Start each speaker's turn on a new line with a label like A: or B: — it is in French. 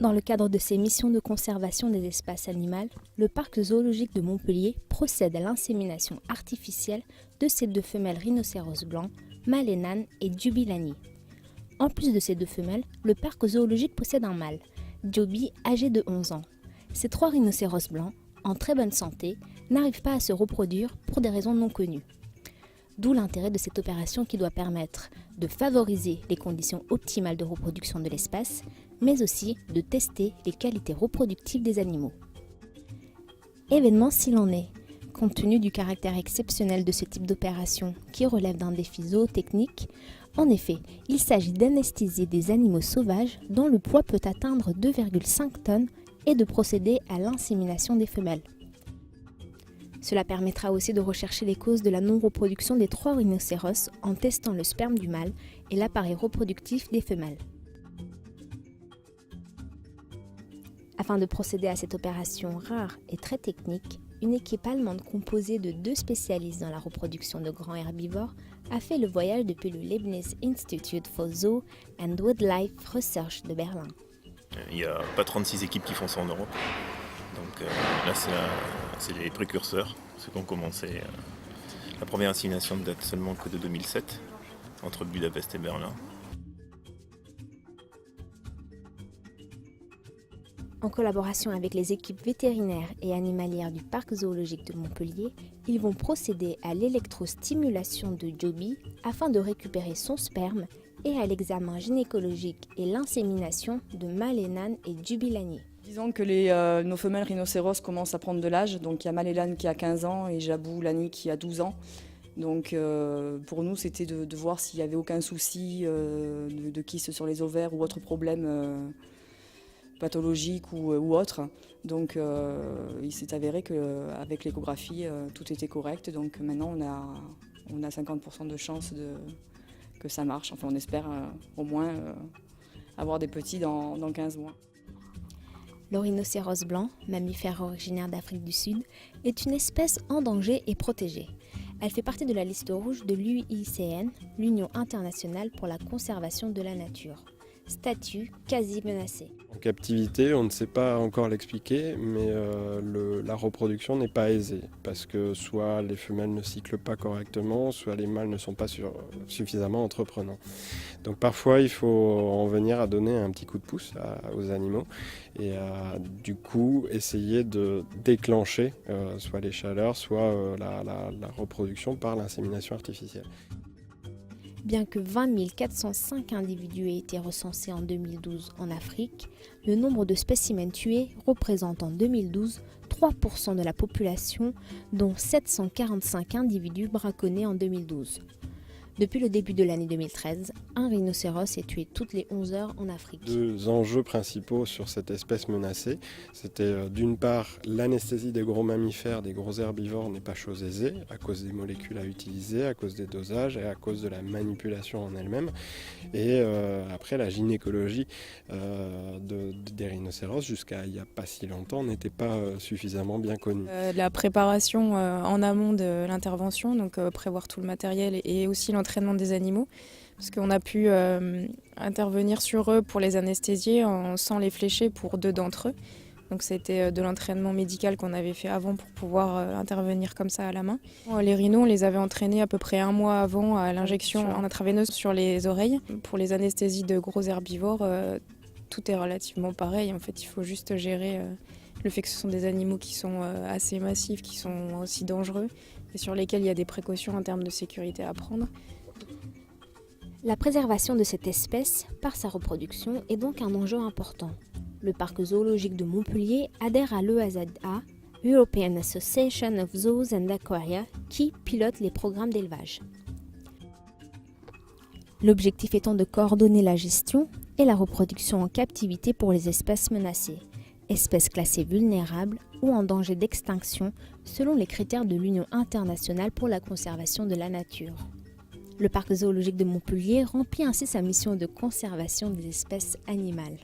A: Dans le cadre de ses missions de conservation des espèces animales, le parc zoologique de Montpellier procède à l'insémination artificielle de ces 2 femelles rhinocéros blancs, Malenan et Djubilani. En plus de ces 2 femelles, le parc zoologique possède un mâle, Djobi, âgé de 11 ans. Ces 3 rhinocéros blancs, en très bonne santé, n'arrivent pas à se reproduire pour des raisons non connues. D'où l'intérêt de cette opération qui doit permettre de favoriser les conditions optimales de reproduction de l'espèce, mais aussi de tester les qualités reproductives des animaux. Événement s'il en est, compte tenu du caractère exceptionnel de ce type d'opération qui relève d'un défi zootechnique, en effet, il s'agit d'anesthésier des animaux sauvages dont le poids peut atteindre 2,5 tonnes et de procéder à l'insémination des femelles. Cela permettra aussi de rechercher les causes de la non-reproduction des 3 rhinocéros en testant le sperme du mâle et l'appareil reproductif des femelles. Afin de procéder à cette opération rare et très technique, une équipe allemande composée de 2 spécialistes dans la reproduction de grands herbivores a fait le voyage depuis le Leibniz Institute for Zoo and Wildlife Research de Berlin.
B: Il n'y a pas 36 équipes qui font ça en Europe. Donc là, c'est les précurseurs, ceux qui ont commencé. La première insémination ne date seulement que de 2007, entre Budapest et Berlin.
A: En collaboration avec les équipes vétérinaires et animalières du parc zoologique de Montpellier, ils vont procéder à l'électrostimulation de Djobi afin de récupérer son sperme et à l'examen gynécologique et l'insémination de Malenan et Djubilani.
C: Disons que nos femelles rhinocéros commencent à prendre de l'âge. Donc il y a Malenan qui a 15 ans et Djobilani qui a 12 ans. Donc pour nous, c'était de voir s'il n'y avait aucun souci de kyste sur les ovaires ou autre problème pathologique ou autre. Donc il s'est avéré qu'avec l'échographie, tout était correct. Donc maintenant, on a 50% de chance que ça marche. Enfin, on espère au moins avoir des petits dans 15 mois.
A: Le rhinocéros blanc, mammifère originaire d'Afrique du Sud, est une espèce en danger et protégée. Elle fait partie de la liste rouge de l'UICN, l'Union internationale pour la conservation de la nature. Statut quasi menacé.
D: En captivité, on ne sait pas encore l'expliquer, mais la reproduction n'est pas aisée, parce que soit les femelles ne cyclent pas correctement, soit les mâles ne sont pas suffisamment entreprenants. Donc parfois, il faut en venir à donner un petit coup de pouce aux animaux, et du coup essayer de déclencher soit les chaleurs, soit la reproduction par l'insémination artificielle.
A: Bien que 20 405 individus aient été recensés en 2012 en Afrique, le nombre de spécimens tués représente en 2012 3% de la population, dont 745 individus braconnés en 2012. Depuis le début de l'année 2013, un rhinocéros est tué toutes les 11 heures en Afrique.
D: 2 enjeux principaux sur cette espèce menacée, c'était d'une part l'anesthésie des gros mammifères, des gros herbivores n'est pas chose aisée, à cause des molécules à utiliser, à cause des dosages et à cause de la manipulation en elle-même. Et après la gynécologie des rhinocéros, jusqu'à il n'y a pas si longtemps, n'était pas suffisamment bien connue.
E: La préparation en amont de l'intervention, donc prévoir tout le matériel et aussi l'entraînement des animaux, parce qu'on a pu intervenir sur eux pour les anesthésier sans les flécher pour 2 d'entre eux. Donc c'était de l'entraînement médical qu'on avait fait avant pour pouvoir intervenir comme ça à la main. Les rhinos, on les avait entraînés à peu près 1 mois avant à l'injection en intraveineuse sur les oreilles. Pour les anesthésies de gros herbivores, tout est relativement pareil. En fait, il faut juste gérer le fait que ce sont des animaux qui sont assez massifs, qui sont aussi dangereux et sur lesquels il y a des précautions en termes de sécurité à prendre.
A: La préservation de cette espèce par sa reproduction est donc un enjeu important. Le parc zoologique de Montpellier adhère à l'EAZA, European Association of Zoos and Aquaria, qui pilote les programmes d'élevage. L'objectif étant de coordonner la gestion et la reproduction en captivité pour les espèces menacées, espèces classées vulnérables ou en danger d'extinction selon les critères de l'Union internationale pour la conservation de la nature. Le parc zoologique de Montpellier remplit ainsi sa mission de conservation des espèces animales.